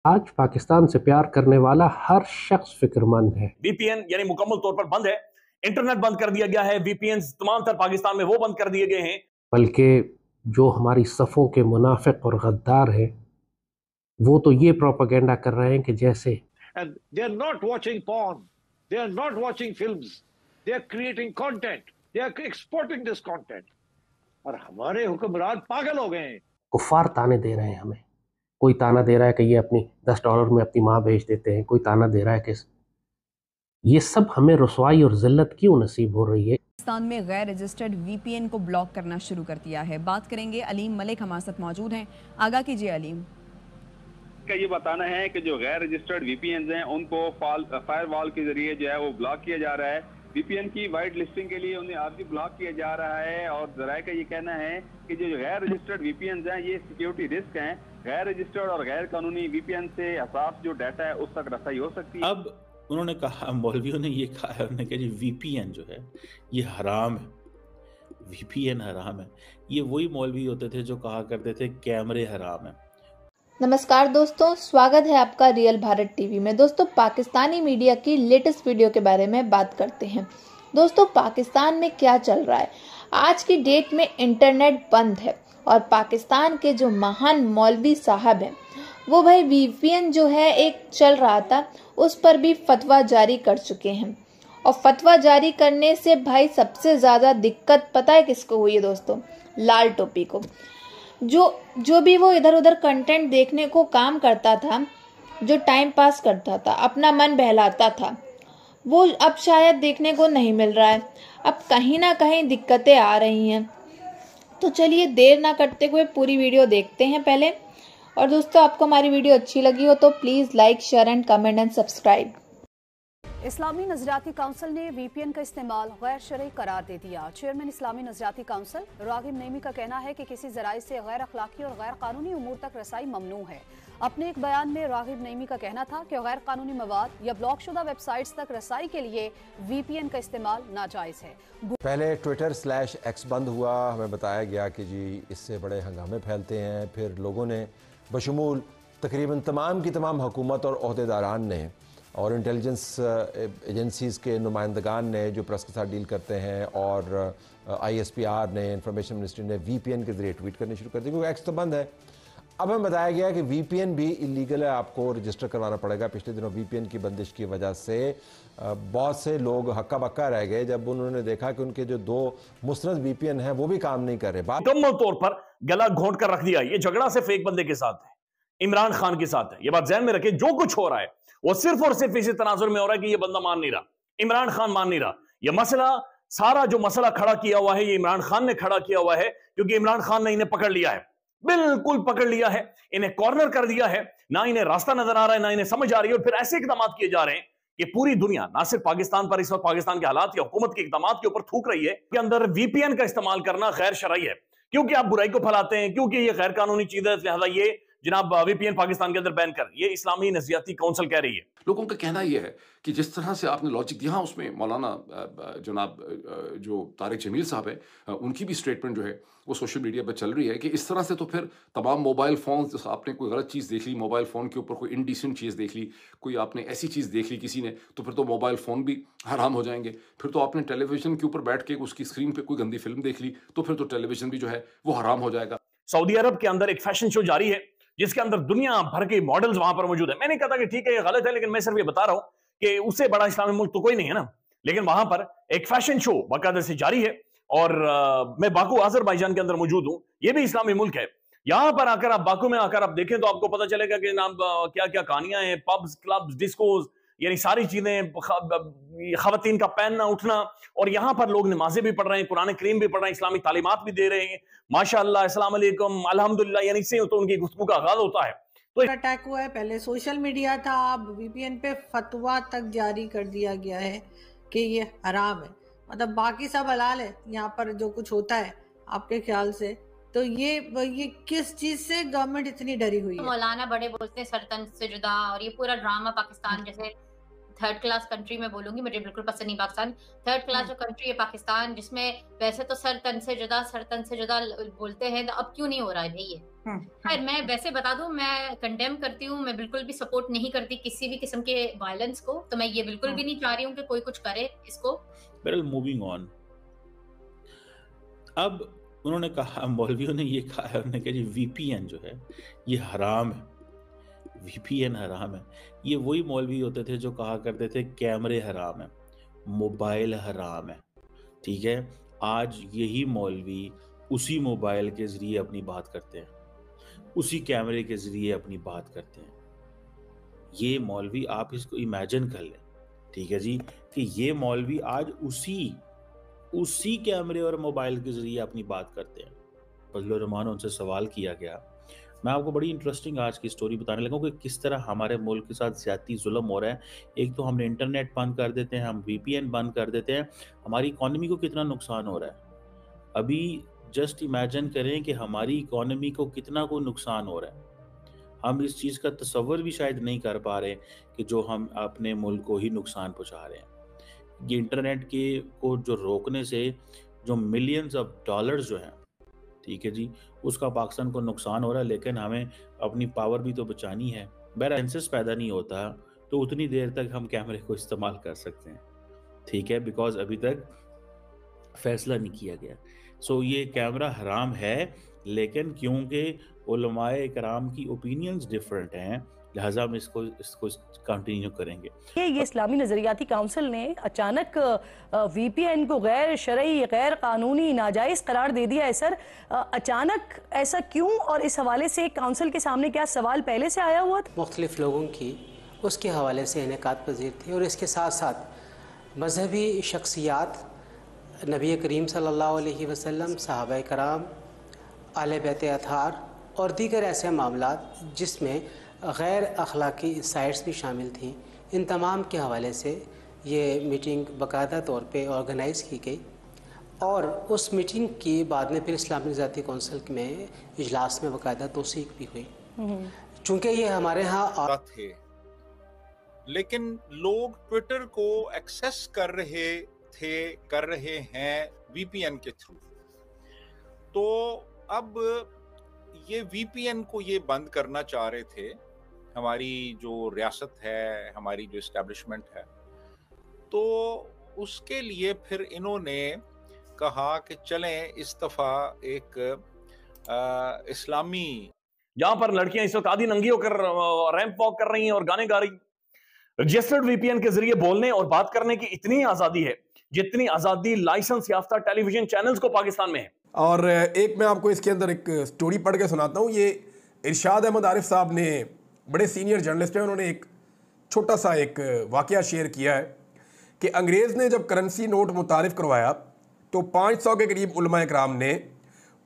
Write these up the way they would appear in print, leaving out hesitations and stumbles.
आज पाकिस्तान से प्यार करने वाला हर शख्स फिक्रमंद है। वीपीएन यानी मुकम्मल तौर पर बंद है, इंटरनेट बंद कर दिया गया है, वीपीएन तमाम तर पाकिस्तान में वो बंद कर दिए गए हैं। बल्कि जो हमारी सफ़ों के मुनाफिक और गद्दार हैं वो तो ये प्रोपेगेंडा कर रहे हैं कि जैसे And they are not watching porn, they are not watching films, they are creating content, they are exporting this content. और हमारे हुक्मरान पागल हो गए हैं। कुफ्फार ताने दे रहे हैं हमें। कोई ताना दे रहा है कि ये अपनी $10 में अपनी माँ बेच देते हैं, कोई ताना दे रहा है कि ये सब हमें रुसवाई और जिल्लत क्यों नसीब हो रही है। पाकिस्तान में गैर रजिस्टर्ड वीपीएन को ब्लॉक करना शुरू कर दिया है। बात करेंगे अलीम मलिक हमारे साथ मौजूद हैं, आगाह कीजिए अलीम। का ये बताना है कि जो गैर रजिस्टर्ड वीपीएन हैं उनको फायरवॉल के जरिए जो है वो ब्लॉक किया जा रहा है। वीपीएन की वाइड लिस्टिंग के लिए उन्हें आर्जी ब्लॉक किया जा रहा है और जराये का ये कहना है कि जो गैर रजिस्टर्ड वीपीएन हैं ये सिक्योरिटी रिस्क हैं। गैर रजिस्टर्ड और गैर कानूनी वीपीएन से हसास जो डाटा है उस तक रसाई हो सकती है। अब उन्होंने कहा, मौलवियों ने ये कहा है, उन्होंने कहा जी वीपीएन जो है ये हराम है, वीपीएन हराम है। ये वही मौलवी होते थे जो कहा करते थे कैमरे हराम है। नमस्कार दोस्तों, स्वागत है आपका रियल भारत टीवी में। दोस्तों, पाकिस्तानी मीडिया की लेटेस्ट वीडियो के बारे में बात करते हैं। दोस्तों, पाकिस्तान में क्या चल रहा है? आज की डेट में इंटरनेट बंद है और पाकिस्तान के जो महान मौलवी साहब हैं वो भाई वीपीएन जो है एक चल रहा था उस पर भी फतवा जारी कर चुके हैं। और फतवा जारी करने से भाई सबसे ज्यादा दिक्कत पता है किसको हुई है दोस्तों? लाल टोपी को। जो भी वो इधर उधर कंटेंट देखने को काम करता था, जो टाइम पास करता था, अपना मन बहलाता था, वो अब शायद देखने को नहीं मिल रहा है। अब कहीं ना कहीं दिक्कतें आ रही हैं। तो चलिए देर ना करते हुए पूरी वीडियो देखते हैं पहले। और दोस्तों, आपको हमारी वीडियो अच्छी लगी हो तो please like, share and comment and subscribe. इस्लामी नजरियाती काउंसिल ने वीपीएन का इस्तेमाल गैर शरई करार दे दिया। चेयरमैन इस्लामी नजरियाती काउंसिल रागिब नईमी का कहना है कि किसी जराये से गैर अखलाकी और गैर कानूनी उमूर तक रसाई ममनू है। अपने एक बयान में रागिब नईमी का कहना था कि गैर कानूनी मवाद या ब्लॉकशुदा वेबसाइट्स तक रसाई के लिए वीपीएन का इस्तेमाल नाजायज है। पहले ट्विटर/X बंद हुआ, हमें बताया गया कि जी इससे बड़े हंगामे फैलते हैं। फिर लोगों ने बशमूल तकरीबन तमाम की तमाम हुकूमत और ओहदेदारान ने और इंटेलिजेंस एजेंसीज़ के नुमाइंदगान ने जो प्रेस के साथ डील करते हैं और ISPR ने, इंफॉर्मेशन मिनिस्ट्री ने VPN के ज़रिए ट्वीट करने शुरू कर दिए क्योंकि X तो बंद है। अब हमें बताया गया कि VPN भी इलीगल है, आपको रजिस्टर करवाना पड़ेगा। पिछले दिनों VPN की बंदिश की वजह से बहुत से लोग हक्का बक्का रह गए जब उन्होंने देखा कि उनके जो 2 मुस्तनद VPN हैं वो भी काम नहीं कर रहे। मुकम्मल तौर पर गला घोंट कर रख दिया। ये झगड़ा सिर्फ एक बंदे के साथ है, इमरान खान के साथ है। ये बात ध्यान में रखें, जो कुछ हो रहा है वो सिर्फ और सिर्फ इसी तनाजुर में हो रहा है कि ये बंदा मान नहीं रहा, इमरान खान मान नहीं रहा। ये मसला, सारा जो मसला खड़ा किया हुआ है ये इमरान खान ने खड़ा किया हुआ है क्योंकि इमरान खान ने इन्हें पकड़ लिया है, बिल्कुल पकड़ लिया है, इन्हें कॉर्नर कर दिया है। ना इन्हें रास्ता नजर आ रहा है, ना इन्हें समझ आ रही है। और फिर ऐसे इकदाम किए जा रहे हैं कि पूरी दुनिया ना सिर्फ पाकिस्तान पर इस वक्त पाकिस्तान के हालात या हुकूमत के इकदाम के ऊपर थूक रही है कि अंदर VPN का इस्तेमाल करना गैर शरई है क्योंकि आप बुराई को फैलाते हैं, क्योंकि ये गैर कानूनी चीज है, लिहाजा ये जनाब VPN पाकिस्तान के अंदर बैन कर। ये इस्लामी नजरियाती काउंसिल कह रही है। लोगों का कहना यह है कि जिस तरह से आपने लॉजिक दिया, उसमें मौलाना जनाब जो तारिक जमील साहब है उनकी भी स्टेटमेंट जो है वो सोशल मीडिया पर चल रही है कि इस तरह से तो फिर तमाम मोबाइल फ़ोन, आपने कोई गलत चीज़ देख ली, मोबाइल फ़ोन के ऊपर कोई इनडिसेंट चीज़ देख ली, कोई आपने ऐसी चीज़ देख ली किसी ने, तो फिर तो मोबाइल फ़ोन भी हराम हो जाएंगे। फिर तो आपने टेलीविज़न के ऊपर बैठ के उसकी स्क्रीन पर कोई गंदी फिल्म देख ली तो फिर तो टेलीविज़न भी जो है वो हराम हो जाएगा। सऊदी अरब के अंदर एक फैशन शो जारी है जिसके अंदर दुनिया भर के मॉडल्स वहां पर मौजूद है। मैंने कहा था कि ठीक है ये गलत है, लेकिन मैं सिर्फ ये बता रहा हूं कि उससे बड़ा इस्लामी मुल्क तो कोई नहीं है ना। लेकिन वहां पर एक फैशन शो बाकायदा से जारी है और मैं बाकू अजरबैजान के अंदर मौजूद हूं। ये भी इस्लामी मुल्क है। यहां पर आकर आप बाकू में आकर आप देखें तो आपको पता चलेगा कि नाम क्या क्या कहानियां हैं, पब्स, क्लब्स, डिस्कोज, यानी सारी चीजें, खवातीन का पहनना उठना। और यहाँ पर लोग नमाजें भी पढ़ रहे हैं, कुरान करीम भी पढ़ रहे हैं, इस्लामी तालीमात भी दे रहे हैं। माशाअल्लाह, अस्सलाम वालेकुम, अल्हम्दुलिल्लाह, यानी इससे तो उनकी गुफ्तगू का आगाज होता है। तो अटैक हुआ है, पहले सोशल मीडिया था, अब VPN पे फतवा तक जारी कर दिया गया है कि ये हराम है। मतलब बाकी सब हलाल है यहाँ पर जो कुछ होता है आपके ख्याल से। तो ये किस चीज से गवर्नमेंट इतनी डरी हुई है? मौलाना बड़े बोलते हैं सल्तनत से जुदा, और ये पूरा ड्रामा पाकिस्तान जैसे थर्ड क्लास कंट्री में बोलूंगी, मुझे बिल्कुल पसंद नहीं पाकिस्तान। थर्ड क्लास जो कंट्री है पाकिस्तान, जिसमें वैसे तो सर तन से जुदा बोलते हैं, तो अब क्यों नहीं हो रहा है भाई ये? खैर, मैं वैसे बता दूं, मैं कंडेम करती हूँ, मैं बिल्कुल भी सपोर्ट नहीं करती किसी भी किस्म के वायलेंस को, तो मैं ये बिल्कुल भी नहीं चाह रही हूँ कि कोई कुछ करे इसको। Well, moving on. अब उन्होंने कहा, मौलवियों ने ये कहा है, उन्होंने कहा जी VPN जो है ये हराम है, VPN हराम है। ये वही मौलवी होते थे जो कहा करते थे कैमरे हराम है, मोबाइल हराम है, ठीक है। आज यही मौलवी उसी मोबाइल के जरिए अपनी बात करते हैं, उसी कैमरे के जरिए अपनी बात करते हैं। ये मौलवी, आप इसको इमेजिन कर लें, ठीक है जी, कि ये मौलवी आज उसी कैमरे और मोबाइल के जरिए अपनी बात करते हैं। फजलुर रहमान उनसे सवाल किया गया। मैं आपको बड़ी इंटरेस्टिंग आज की स्टोरी बताने लगा कि किस तरह हमारे मुल्क के साथ ज्यादती जुल्म हो रहा है। एक तो हमने इंटरनेट बंद कर देते हैं, हम VPN बंद कर देते हैं, हमारी इकॉनमी को कितना नुकसान हो रहा है। अभी जस्ट इमेजिन करें कि हमारी इकॉनमी को कितना को नुकसान हो रहा है। हम इस चीज़ का तसव्वुर भी शायद नहीं कर पा रहे कि जो हम अपने मुल्क को ही नुकसान पहुंचा रहे हैं। ये इंटरनेट को जो रोकने से जो मिलियंस ऑफ डॉलर्स जो हैं, ठीक है जी, उसका पाकिस्तान को नुकसान हो रहा है, लेकिन हमें अपनी पावर भी तो बचानी है। बैलेंसेस पैदा नहीं होता तो उतनी देर तक हम कैमरे को इस्तेमाल कर सकते हैं, ठीक है, बिकॉज अभी तक फैसला नहीं किया गया। सो ये कैमरा हराम है, लेकिन क्योंकि उलमाए कराम की ओपिनियंस डिफरेंट हैं, लिहाजा हम इसको कंटिन्यू करेंगे। ये इस्लामी नज़रियाती काउंसिल ने अचानक VPN को गैर शरई, गैर कानूनी, नाजायज़ करार दे दिया है। सर, अचानक ऐसा क्यों, और इस हवाले से काउंसिल के सामने क्या सवाल पहले से आया हुआ था? मुख्तलिफ लोगों की उसके हवाले से इनेकाद पजीर थी, और इसके साथ साथ मजहबी शख्सियात, नबी करीम सल्लल्लाहु अलैहि वसल्लम, सहाबा कराम, आले बैत अतहार और दीगर ऐसे मामलात जिसमें गैर अखलाकी साइट्स भी शामिल थीं, इन तमाम के हवाले से ये मीटिंग बाकायदा तौर पे ऑर्गेनाइज़ की गई। और उस मीटिंग के बाद में फिर इस्लामी नज़रियाती काउंसिल में इजलास में बाकायदा तौसीक भी हुई। चूँकि ये हमारे यहाँ थे, लेकिन लोग ट्विटर को एक्सेस कर रहे हैं VPN के थ्रू। तो अब ये VPN को ये बंद करना चाह रहे थे हमारी जो रियासत है, हमारी जो इस्टेब्लिशमेंट है। तो उसके लिए फिर इन्होंने कहा कि चलें इस दफा एक इस्लामी, जहां पर लड़कियां इस वक्त आधी नंगी होकर रैंप वॉक कर रही हैं और गाने गा रही। रजिस्टर्ड VPN के जरिए बोलने और बात करने की इतनी आजादी है जितनी आजादी लाइसेंस याफ्ता टेलीविजन चैनल्स को पाकिस्तान में है। और एक मैं आपको इसके अंदर एक स्टोरी पढ़ के सुनाता हूँ। ये इरशाद अहमद आरिफ साहब ने, बड़े सीनियर जर्नलिस्ट हैं, उन्होंने एक छोटा सा एक वाकया शेयर किया है कि अंग्रेज़ ने जब करेंसी नोट मुतारिफ करवाया तो 500 के करीब उलमाए कराम ने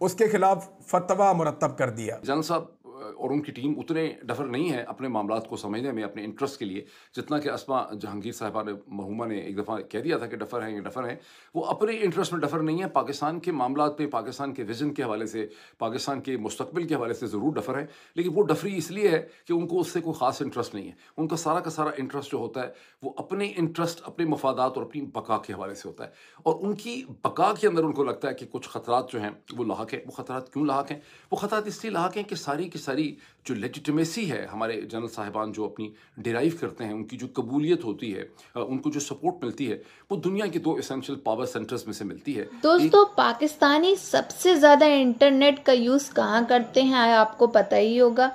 उसके खिलाफ फतवा मुरतब कर दिया। जन साहब और उनकी टीम उतने डफर नहीं है अपने मामलात को समझने में, अपने इंटरेस्ट के लिए, जितना कि अस्मा जहांगीर साहिबा ने, मरहूमा ने एक दफ़ा कह दिया था कि डफर हैं, ये डफर हैं। वो अपने इंटरेस्ट में डफर नहीं है, पाकिस्तान के मामलात में, पाकिस्तान के विजन के हवाले से, पाकिस्तान के मुस्तकबिल के हवाले से ज़रूर डफर है, लेकिन वो डफरी इसलिए है कि उनको उससे कोई ख़ास इंटरेस्ट नहीं है। उनका सारा का सारा इंटरेस्ट जो होता है वो अपने इंटरेस्ट, अपने मफादात और अपनी बका के हवाले से होता है। और उनकी बका के अंदर उनको लगता है कि कुछ ख़तरात जो हैं वो लाहक है। वो ख़तरात क्यों लाहक हैं? वो ख़तरात इसलिए लाहक हैं कि सारी की सारी जो लेजिटिमेसी है हमारे जनरल साहिबान जो अपनी डिराइव करते हैं, उनकी जो कबूलियत होती है, उनको जो सपोर्ट मिलती है, वो दुनिया के 2 एसेंशियल पावर सेंटर्स में से मिलती है। दोस्तों, पाकिस्तानी सबसे ज्यादा इंटरनेट का यूज कहाँ करते हैं आपको पता ही होगा।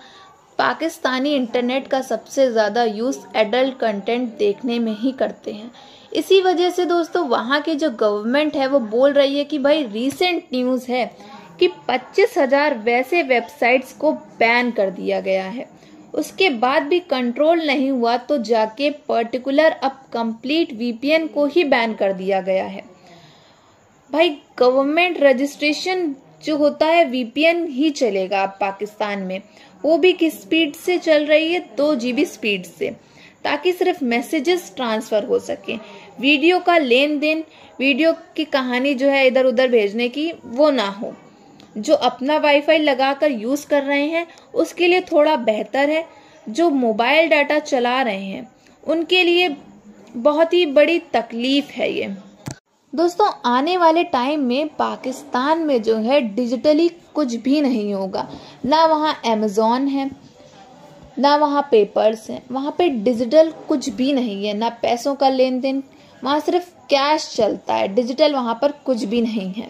पाकिस्तानी इंटरनेट का सबसे ज्यादा यूज एडल्ट कंटेंट देखने में ही करते हैं। इसी वजह से दोस्तों वहाँ की जो गवर्नमेंट है वो बोल रही है कि भाई रीसेंट न्यूज है कि 25,000 वैसे वेबसाइट्स को बैन कर दिया गया है। उसके बाद भी कंट्रोल नहीं हुआ तो जाके पर्टिकुलर अब कंप्लीट VPN को ही बैन कर दिया गया है। भाई गवर्नमेंट रजिस्ट्रेशन जो होता है VPN ही चलेगा अब पाकिस्तान में, वो भी किस स्पीड से चल रही है, 2 GB स्पीड से, ताकि सिर्फ मैसेजेस ट्रांसफर हो सके। वीडियो का लेन देन, वीडियो की कहानी जो है इधर उधर भेजने की वो ना हो। जो अपना वाईफाई लगाकर यूज कर रहे हैं उसके लिए थोड़ा बेहतर है, जो मोबाइल डाटा चला रहे हैं उनके लिए बहुत ही बड़ी तकलीफ है ये। दोस्तों आने वाले टाइम में पाकिस्तान में जो है डिजिटली कुछ भी नहीं होगा, ना वहाँ अमेज़ॉन है, ना वहाँ पेपर्स हैं, वहाँ पे डिजिटल कुछ भी नहीं है, ना पैसों का लेन देन, वहाँ सिर्फ कैश चलता है, डिजिटल वहाँ पर कुछ भी नहीं है।